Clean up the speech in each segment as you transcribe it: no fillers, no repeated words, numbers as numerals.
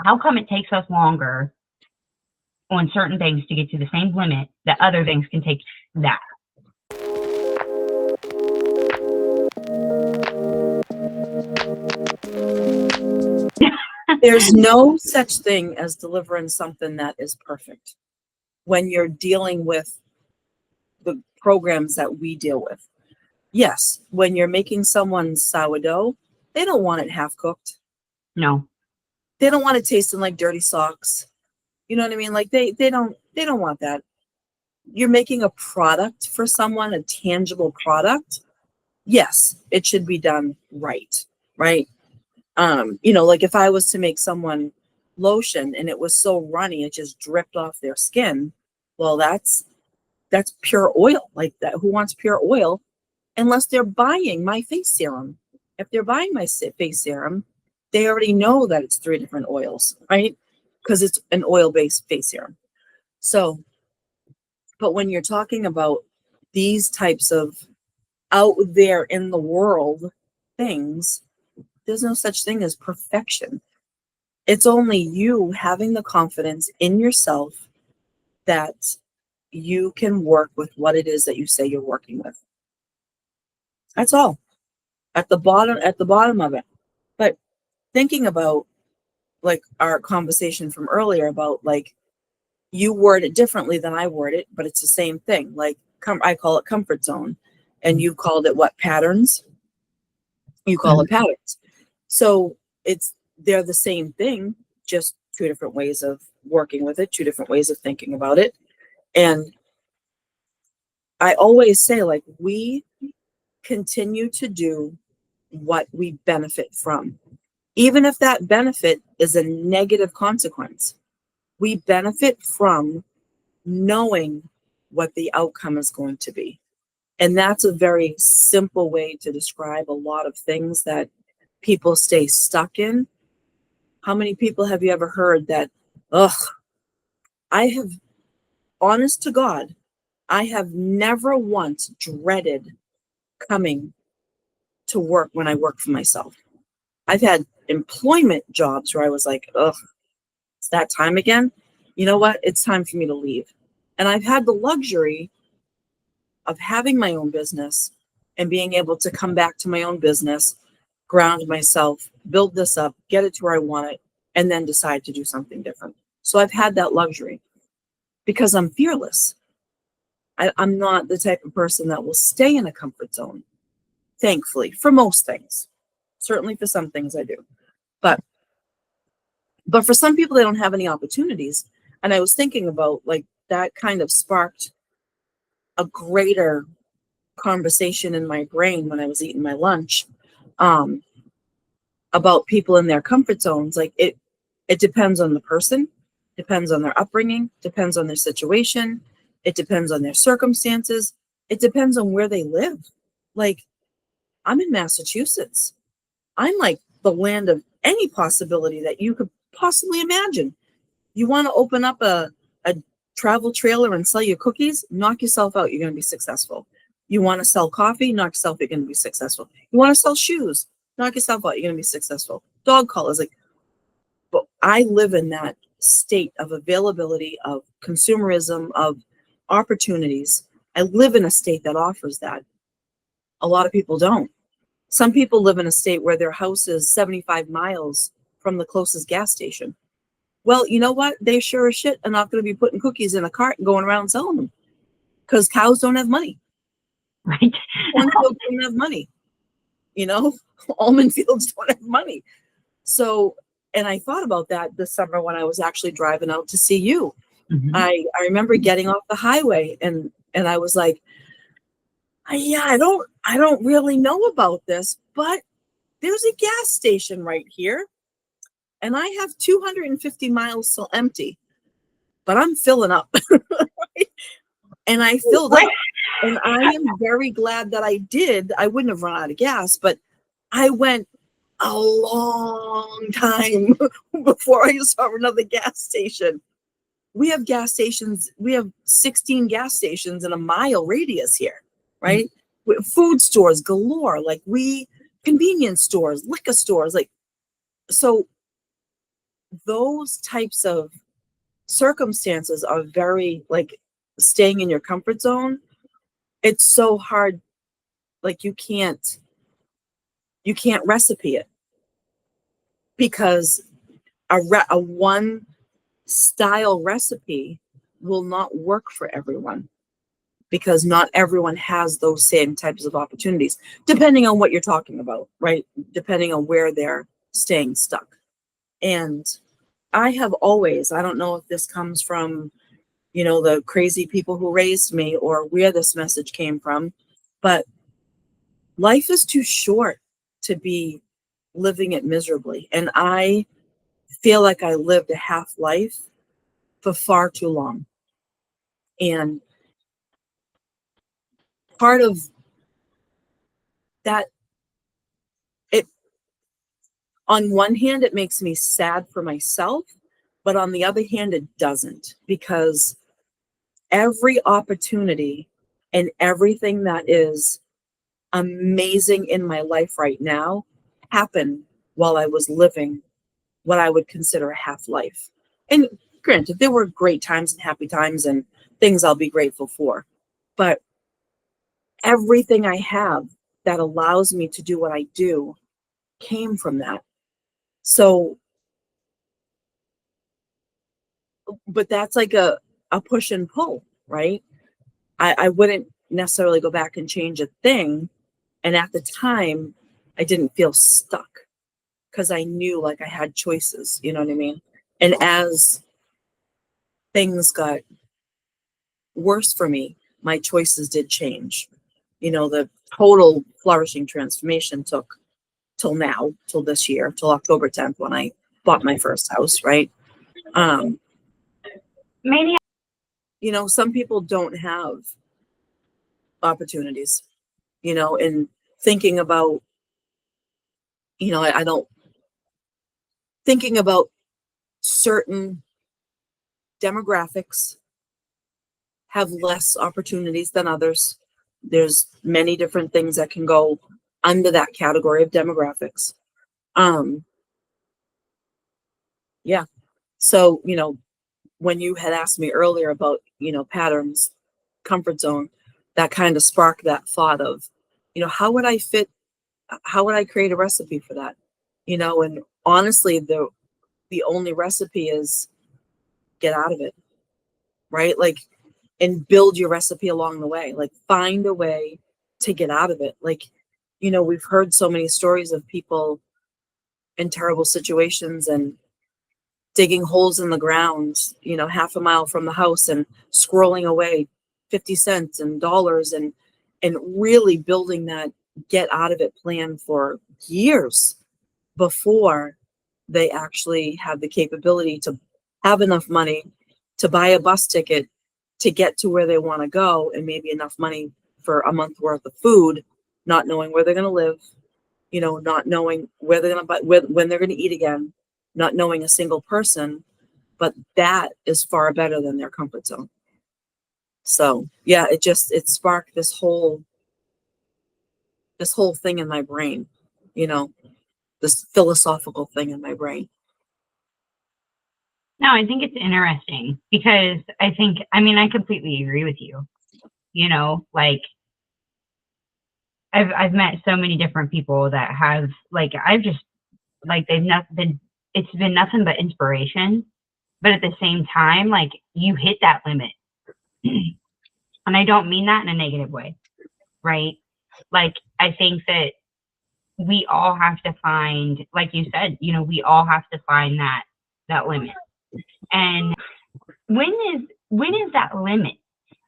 how come it takes us longer on certain things to get to the same limit that other things can take that? There's no such thing as delivering something that is perfect when you're dealing with the programs that we deal with. Yes, when you're making someone's sourdough, they don't want it half cooked. No. They don't want it tasting like dirty socks. You know what I mean? Like they don't want that. You're making a product for someone, a tangible product. Yes, it should be done right, right? Like if I was to make someone lotion and it was so runny, it just dripped off their skin. Well, that's pure oil. Like that. Who wants pure oil? Unless they're buying my face serum. If they're buying my face serum, they already know that it's 3 different oils, right? Because it's an oil-based face serum. So, but when you're talking about these types of out there in the world things, there's no such thing as perfection. It's only you having the confidence in yourself that you can work with what it is that you say you're working with. That's all. At the bottom of it. But thinking about like our conversation from earlier about like you word it differently than I word it, but it's the same thing. Like I call it comfort zone, and you called it what? Patterns. You call it patterns. So they're the same thing, just 2 different ways of working with it, 2 different ways of thinking about it. And I always say, like, we continue to do what we benefit from. Even if that benefit is a negative consequence, we benefit from knowing what the outcome is going to be. And that's a very simple way to describe a lot of things that people stay stuck in. How many people have you ever heard that, honest to God, I have never once dreaded coming to work when I work for myself. I've had employment jobs where I was like, it's that time again. You know what? It's time for me to leave. And I've had the luxury of having my own business and being able to come back to my own business, ground myself, build this up, get it to where I want it, and then decide to do something different. So I've had that luxury because I'm fearless. I'm not the type of person that will stay in a comfort zone, thankfully, for most things. Certainly for some things I do. But for some people, they don't have any opportunities. And I was thinking about like that kind of sparked a greater conversation in my brain when I was eating my lunch about people in their comfort zones. Like it depends on the person, depends on their upbringing, depends on their situation, it depends on their circumstances, it depends on where they live. Like I'm in Massachusetts. I'm like the land of any possibility that you could possibly imagine. You want to open up a travel trailer and sell your cookies, knock yourself out, you're going to be successful. You want to sell coffee, knock yourself out, you're going to be successful. You want to sell shoes, knock yourself out, you're going to be successful. Dog collars, but I live in that state of availability, of consumerism, of opportunities. I live in a state that offers that. A lot of people don't. Some people live in a state where their house is 75 miles from the closest gas station. Well, you know what? They sure as shit are not going to be putting cookies in a cart and going around selling them because cows don't have money. Right. Cornfields don't have money. Almond fields don't have money. So, and I thought about that this summer when I was actually driving out to see you. Mm-hmm. I remember getting off the highway and I was like, I don't really know about this, but there's a gas station right here. And I have 250 miles still empty, but I'm filling up. Right? And I filled up. And I am very glad that I did. I wouldn't have run out of gas, but I went a long time before I saw another gas station. We have gas stations. We have 16 gas stations in a mile radius here, right? Mm-hmm. Food stores galore, convenience stores, liquor stores, so those types of circumstances are very, like, staying in your comfort zone. It's so hard. Like, you can't recipe it, because a one style recipe will not work for everyone, because not everyone has those same types of opportunities, depending on what you're talking about, right? Depending on where they're staying stuck. And I have always, I don't know if this comes from, the crazy people who raised me or where this message came from, but life is too short to be living it miserably. And I feel like I lived a half life for far too long. And part of that, it, on one hand, it makes me sad for myself, but on the other hand, it doesn't, because every opportunity and everything that is amazing in my life right now happened while I was living what I would consider a half life. And granted, there were great times and happy times and things I'll be grateful for, but everything I have that allows me to do what I do came from that. So, but that's like a push and pull, right? I wouldn't necessarily go back and change a thing. And at the time, I didn't feel stuck, because I knew, like, I had choices, you know what I mean? And as things got worse for me, my choices did change. The total flourishing transformation took till now, till this year, till October 10th, when I bought my first house, right? Maybe. Some people don't have opportunities, and thinking about, I don't, thinking about certain demographics have less opportunities than others. There's many different things that can go under that category of demographics. Yeah. So, when you had asked me earlier about, patterns, comfort zone, that kind of sparked that thought of, how would I create a recipe for that? And honestly, the only recipe is get out of it, right? Like, and build your recipe along the way. Like, find a way to get out of it. Like, we've heard so many stories of people in terrible situations and digging holes in the ground, half a mile from the house, and scrolling away 50 cents and dollars, and really building that get out of it plan for years before they actually have the capability to have enough money to buy a bus ticket to get to where they want to go, and maybe enough money for a month worth of food, not knowing where they're going to live, not knowing where they're going to buy, when they're going to eat again, not knowing a single person. But that is far better than their comfort zone. So yeah, it sparked this whole thing in my brain, this philosophical thing in my brain. No, I think it's interesting, because I completely agree with you. Like, I've met so many different people that have, like, I've just, like, it's been nothing but inspiration. But at the same time, like, you hit that limit. And I don't mean that in a negative way, right? Like, I think that we all have to find, like you said, we all have to find that limit. And when is that limit,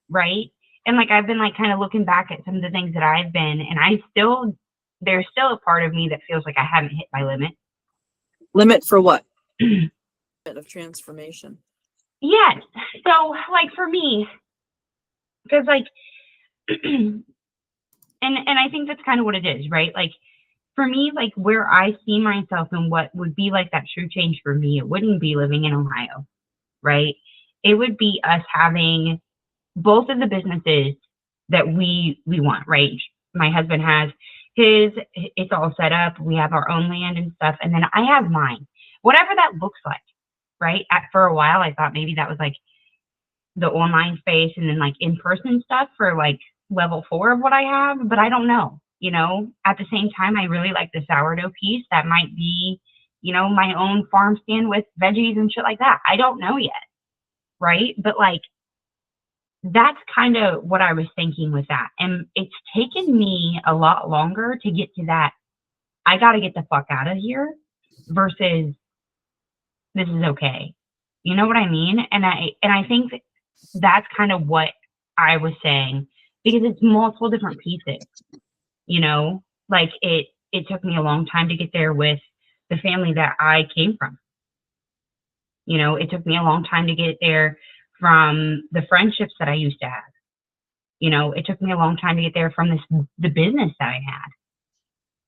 right? And, like, I've been, like, kind of looking back at some of the things that I've been, and there's still a part of me that feels like I haven't hit my limit. Limit for what? Of transformation. Yes. So, like, for me, because, like, and I think that's kind of what it is, right? Like, for me, like, where I see myself and what would be like that true change for me, it wouldn't be living in Ohio, right? It would be us having both of the businesses that we want, right? My husband has his, it's all set up. We have our own land and stuff. And then I have mine, whatever that looks like, right? For a while, I thought maybe that was like the online space and then like in-person stuff for like level 4 of what I have, but I don't know, you know. At the same time, I really like the sourdough piece. That might be, you know, my own farm stand with veggies and shit like that. I don't know yet, right? But like that's kind of what I was thinking with that. And it's taken me a lot longer to get to that. I got to get the fuck out of here versus this is okay. You know what I mean? And I think that's kind of what I was saying because it's multiple different pieces, you know? Like it took me a long time to get there with the family that I came from. You know, it took me a long time to get there from the friendships that I used to have. You know, it took me a long time to get there from the business that I had,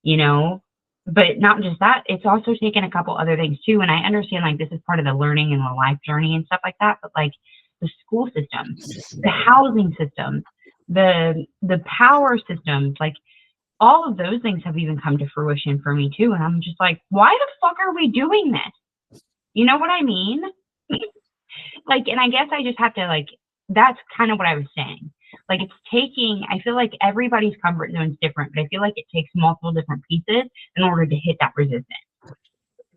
you know. But not just that, it's also taken a couple other things too. And I understand like this is part of the learning and the life journey and stuff like that. But like the school systems, the housing systems, the power systems, like all of those things have even come to fruition for me too. And I'm just like, why the fuck are we doing this? You know what I mean? Like, and I guess I just have to like, that's kind of what I was saying. Like it's taking, I feel like everybody's comfort zone is different, but I feel like it takes multiple different pieces in order to hit that resistance.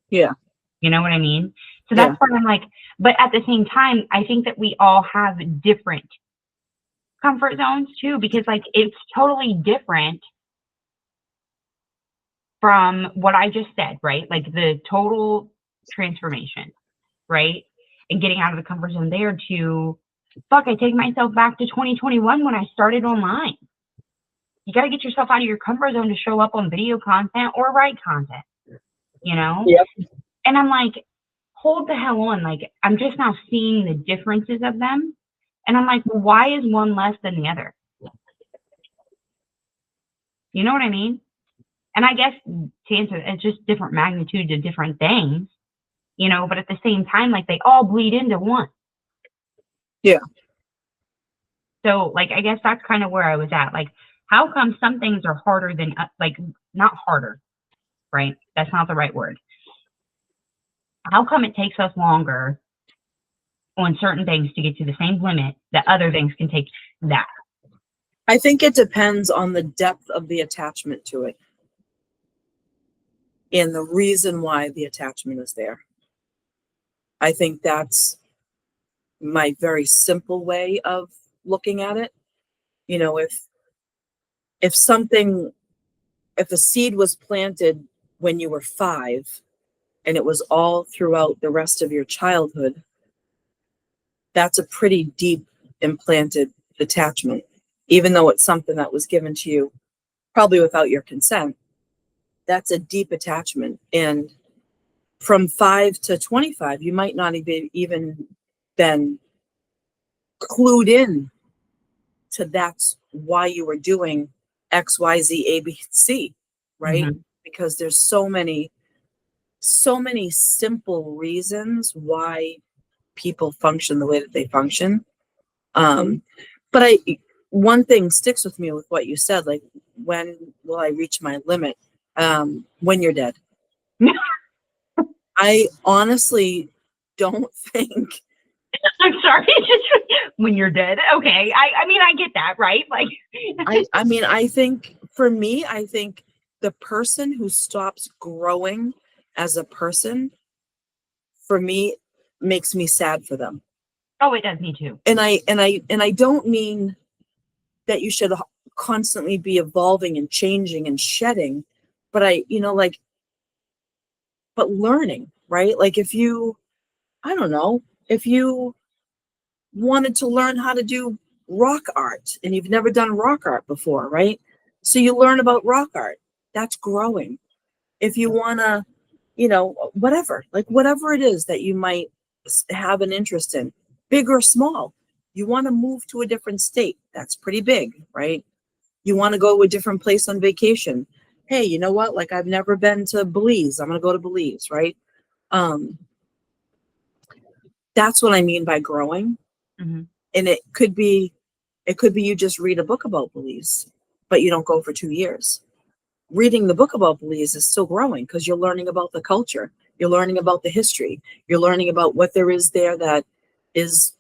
Yeah. You know what I mean? So that's part I'm like, but at the same time, I think that we all have different comfort zones too, because like it's totally different from what I just said, right? Like the total transformation, right? And getting out of the comfort zone there to, fuck, I take myself back to 2021 when I started online. You got to get yourself out of your comfort zone to show up on video content or write content, you know? Yep. And I'm like, hold the hell on. Like, I'm just now seeing the differences of them. And I'm like, well, why is one less than the other? You know what I mean? And I guess to answer, it's just different magnitudes of different things, you know, but at the same time, like they all bleed into one. Yeah. So, like, I guess that's kind of where I was at. Like, how come some things are harder than, like, not harder, right? That's not the right word. How come it takes us longer on certain things to get to the same limit that other things can take that? I think it depends on the depth of the attachment to it and the reason why the attachment is there. I think that's my very simple way of looking at it. You know, if a seed was planted when you were 5 and it was all throughout the rest of your childhood, that's a pretty deep implanted attachment, even though it's something that was given to you probably without your consent. That's a deep attachment. And from 5 to 25, you might not even been clued in to that's why you were doing X, Y, Z, A, B, C, right? Mm-hmm. Because there's so many simple reasons why people function the way that they function. But one thing sticks with me with what you said, like, when will I reach my limit? When you're dead. I honestly don't think. I'm sorry. When you're dead. Okay. I mean, I get that, right? Like, I mean, I think for me, I think the person who stops growing as a person, for me, makes me sad for them. oh, it does me too. And I don't mean that you should constantly be evolving and changing and shedding, but but learning, right? Like if you wanted to learn how to do rock art and you've never done rock art before, right? So you learn about rock art. That's growing. If you want to, whatever it is that you might have an interest in, big or small, you want to move to a different state. That's pretty big, right? You want to go to a different place on vacation. Hey, you know what? Like, I've never been to Belize. I'm going to go to Belize, right? That's what I mean by growing. Mm-hmm. And it could be you just read a book about Belize, but you don't go for 2 years. Reading the book about Belize is still growing because you're learning about the culture. You're learning about the history. You're learning about what there is there that is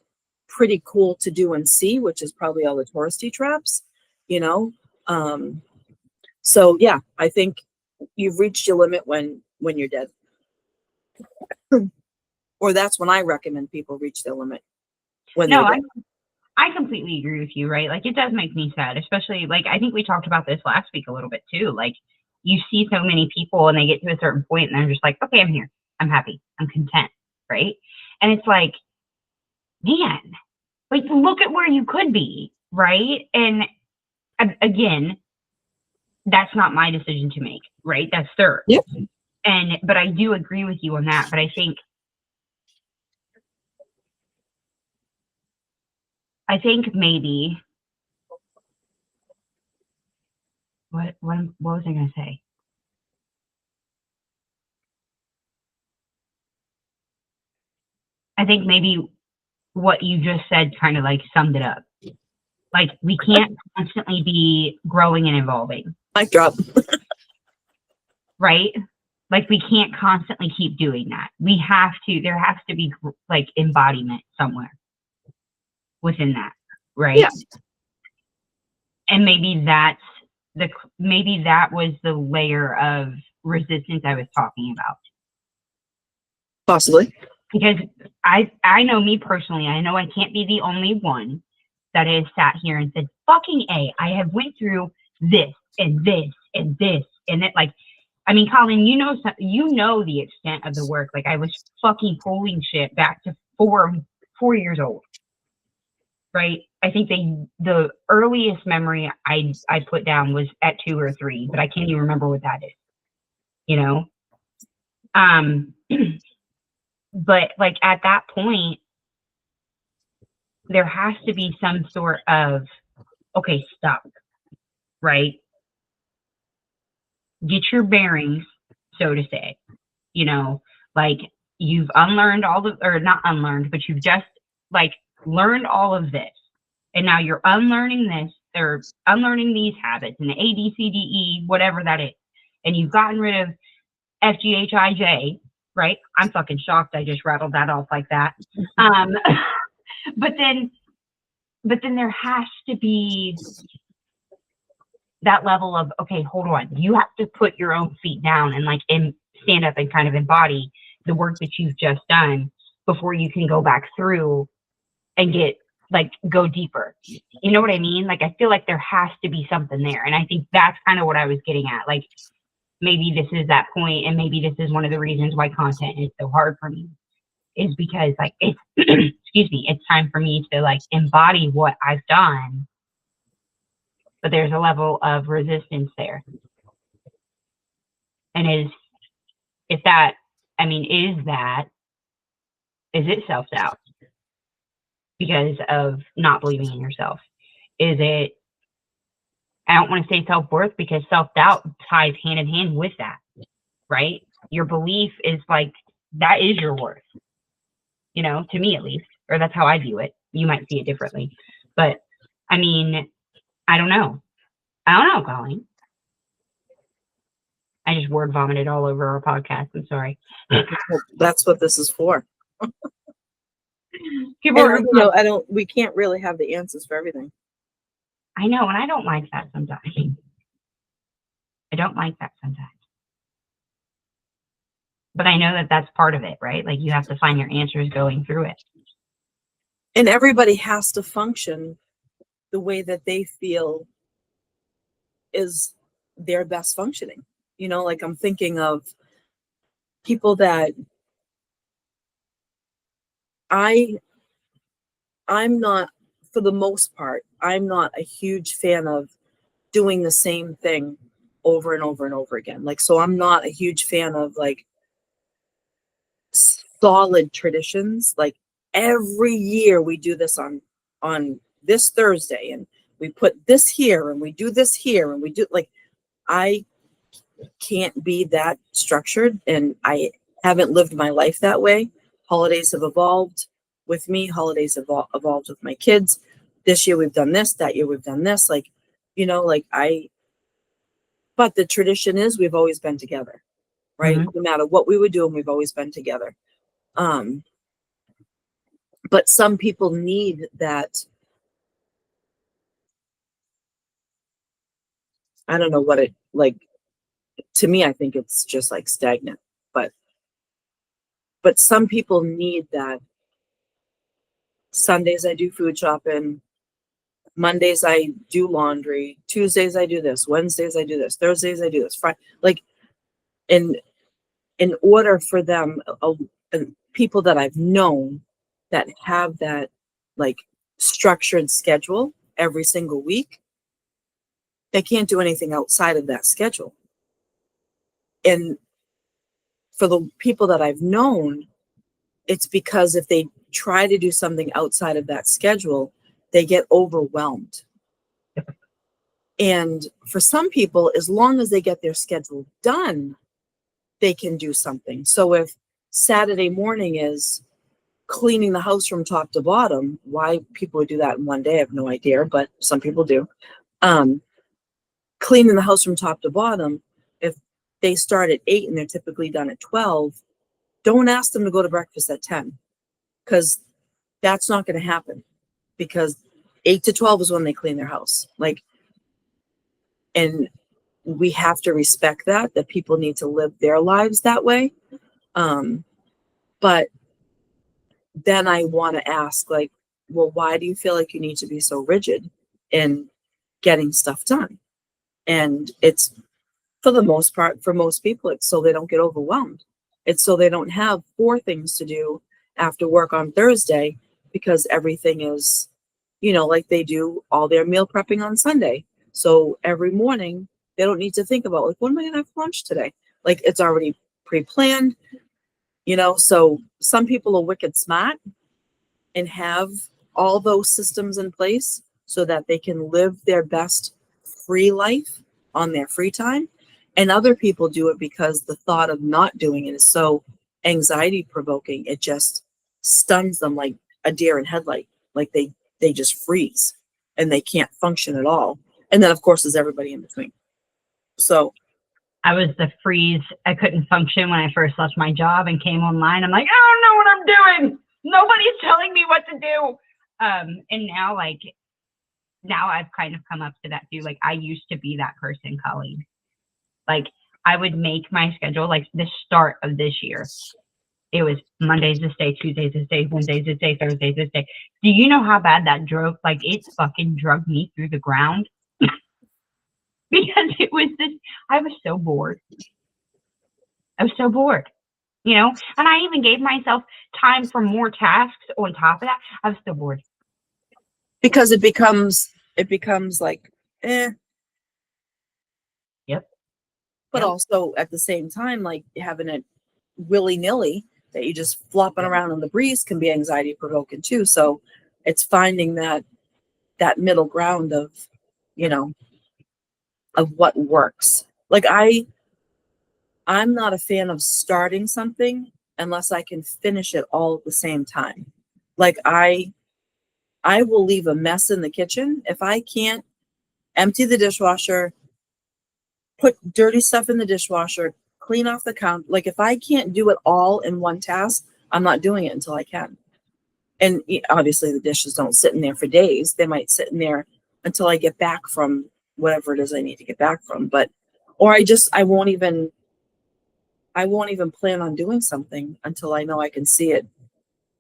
pretty cool to do and see, which is probably all the touristy traps, you know? So yeah, I think you've reached your limit when you're dead. Or that's when I recommend people reach their limit. When No, they're dead. I completely agree with you, right? Like, it does make me sad, especially, like, I think we talked about this last week a little bit too. Like, you see so many people and they get to a certain point and they're just like, okay, I'm here. I'm happy. I'm content, right? And it's like, man, like, look at where you could be, right? And again, that's not my decision to make, right? That's theirs. Yep. But I do agree with you on that. But I think maybe what was I gonna say? I think maybe what you just said kind of like summed it up. Like, we can't constantly be growing and evolving. Mic drop. Right? Like, we can't constantly keep doing that. There has to be like embodiment somewhere within that, right? Yeah. And maybe that was the layer of resistance I was talking about. Possibly. Because I know me personally, I know I can't be the only one that has sat here and said, fucking A, I have went through this and this and this and it. Like, I mean, Colleen, you know the extent of the work. Like, I was fucking pulling shit back to 4 years old, right? I think the earliest memory I put down was at 2 or 3, but I can't even remember what that is, you know? But like, at that point, there has to be some sort of, okay, stop, right? Get your bearings, so to say, you know, like, you've unlearned or not unlearned, but you've just like learned all of this. And now you're unlearning this or unlearning these habits and the A, B, C, D, E, whatever that is. And you've gotten rid of F, G, H, I, J, right? I'm fucking shocked I just rattled that off like that. But then there has to be that level of, okay, hold on. You have to put your own feet down and like stand up and kind of embody the work that you've just done before you can go back through and go deeper. You know what I mean? Like, I feel like there has to be something there. And I think that's kind of what I was getting at. Like, maybe this is that point, and maybe this is one of the reasons why content is so hard for me, is because like it's excuse me, it's time for me to like embody what I've done, but there's a level of resistance there. And is it self-doubt because of not believing in yourself? Is it, I don't want to say self-worth, because self-doubt ties hand in hand with that, right? Your belief is like, that is your worth, you know, to me at least, or that's how I view it. You might see it differently, but I mean, I don't know, Colleen. I just word vomited all over our podcast. I'm sorry. That's what this is for. People are, we can't really have the answers for everything. I know, and I don't like that sometimes. But I know that that's part of it, right? Like, you have to find your answers going through it. And everybody has to function the way that they feel is their best functioning. You know, like, I'm thinking of people that I'm not, for the most part, I'm not a huge fan of doing the same thing over and over and over again. Like, so I'm not a huge fan of like solid traditions. Like, every year we do this on this Thursday, and we put this here, and we do this here, and we do, like, I can't be that structured, and I haven't lived my life that way. Holidays have evolved with me. Holidays have evolved with my kids. This year we've done this, that year we've done this. Like, you know, like, but the tradition is we've always been together. right? No matter what we were doing, we've always been together. But some people need that. I don't know what it like. To me, I think it's just like stagnant. But some people need that. Sundays I do food shopping. Mondays I do laundry. Tuesdays I do this. Wednesdays I do this. Thursdays I do this. Friday, like in order for them, people that I've known that have that like structured schedule every single week, they can't do anything outside of that schedule. And for the people that I've known, it's because if they try to do something outside of that schedule, they get overwhelmed. And for some people, as long as they get their schedule done, they can do something. So if Saturday morning is cleaning the house from top to bottom, why people would do that in one day, I have no idea, but some people do. Cleaning the house from top to bottom, if they start at 8 and they're typically done at 12, don't ask them to go to breakfast at 10, because that's not going to happen, because 8 to 12 is when they clean their house. Like, and we have to respect that people need to live their lives that way. But then I want to ask, like, well, why do you feel like you need to be so rigid in getting stuff done? And it's, for the most part, for most people, it's so they don't get overwhelmed. It's so they don't have 4 things to do after work on Thursday, because everything is, like they do all their meal prepping on Sunday. So every morning they don't need to think about, like, what am I going to have for lunch today? Like, it's already pre-planned, so some people are wicked smart and have all those systems in place so that they can live their best free life on their free time. And other people do it because the thought of not doing it is so anxiety provoking. It just stuns them like a deer in headlight. Like they just freeze and they can't function at all. And then of course there's everybody in between. So I was the freeze. I couldn't function when I first left my job and came online. I'm like, I don't know what I'm doing. Nobody's telling me what to do. And now I've kind of come up to that too. Like, I used to be that person, Colleen. Like, I would make my schedule, like the start of this year. It was Mondays this day, Tuesdays this day, Wednesdays this day, Thursdays this day. Do you know how bad that drove? Like, it fucking drug me through the ground. Because it was this, I was so bored. And I even gave myself time for more tasks on top of that. I was still bored. Because it becomes like, Yep. But also at the same time, like, having it willy-nilly that you just flopping around in the breeze can be anxiety provoking too. So it's finding that middle ground of, of what works. Like, I'm not a fan of starting something unless I can finish it all at the same time. Like, I will leave a mess in the kitchen if I can't empty the dishwasher, put dirty stuff in the dishwasher, clean off the counter. Like, if I can't do it all in one task, I'm not doing it until I can. And obviously the dishes don't sit in there for days. They might sit in there until I get back from whatever it is I need to get back from. But, or I won't even plan on doing something until I know I can see it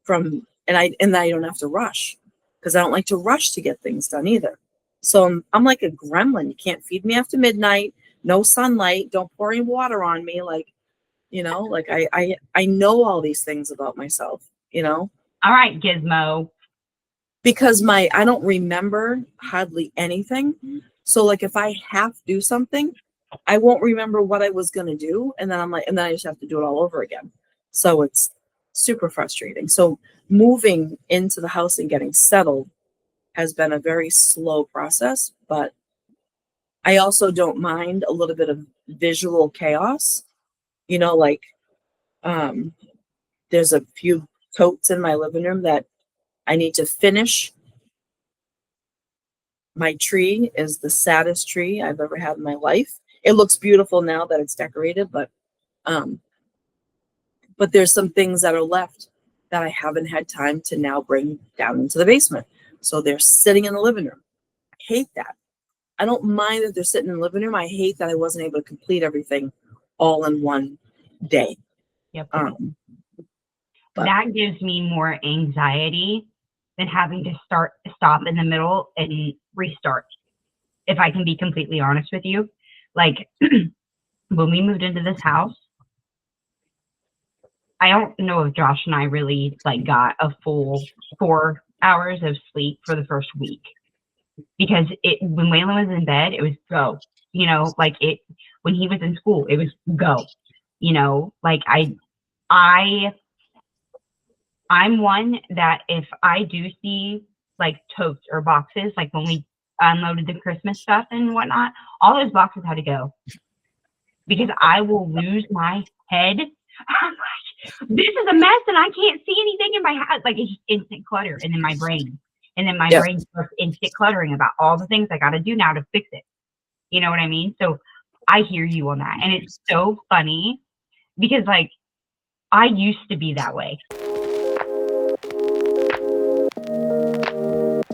from, and I don't have to rush, because I don't like to rush to get things done either. So I'm like a gremlin. You can't feed me after midnight, no sunlight, don't pour any water on me. Like, like I know all these things about myself, All right, Gizmo. because I don't remember hardly anything. So like, if I have to do something, I won't remember what I was going to do. And then and then I just have to do it all over again. So it's super frustrating. So moving into the house and getting settled has been a very slow process, but I also don't mind a little bit of visual chaos. Like, there's a few totes in my living room that I need to finish. My tree is the saddest tree I've ever had in my life. It looks beautiful now that it's decorated, but But there's some things that are left that I haven't had time to now bring down into the basement. So they're sitting in the living room. I hate that. I don't mind that they're sitting in the living room. I hate that I wasn't able to complete everything all in one day. Yep. But That gives me more anxiety than having to stop in the middle and restart. If I can be completely honest with you, like when we moved into this house, I don't know if Josh and I really like got a full 4 hours of sleep for the first week, because when Waylon was in bed, it was go, you know, like when he was in school, it was go, you know, like I'm one that if I do see like totes or boxes, like when we unloaded the Christmas stuff and whatnot, all those boxes had to go, because I will lose my head. I'm like, this is a mess and I can't see anything in my house. Like it's just instant clutter. And then my brain starts instant cluttering about all the things I got to do now to fix it. You know what I mean? So I hear you on that. And it's so funny because like I used to be that way.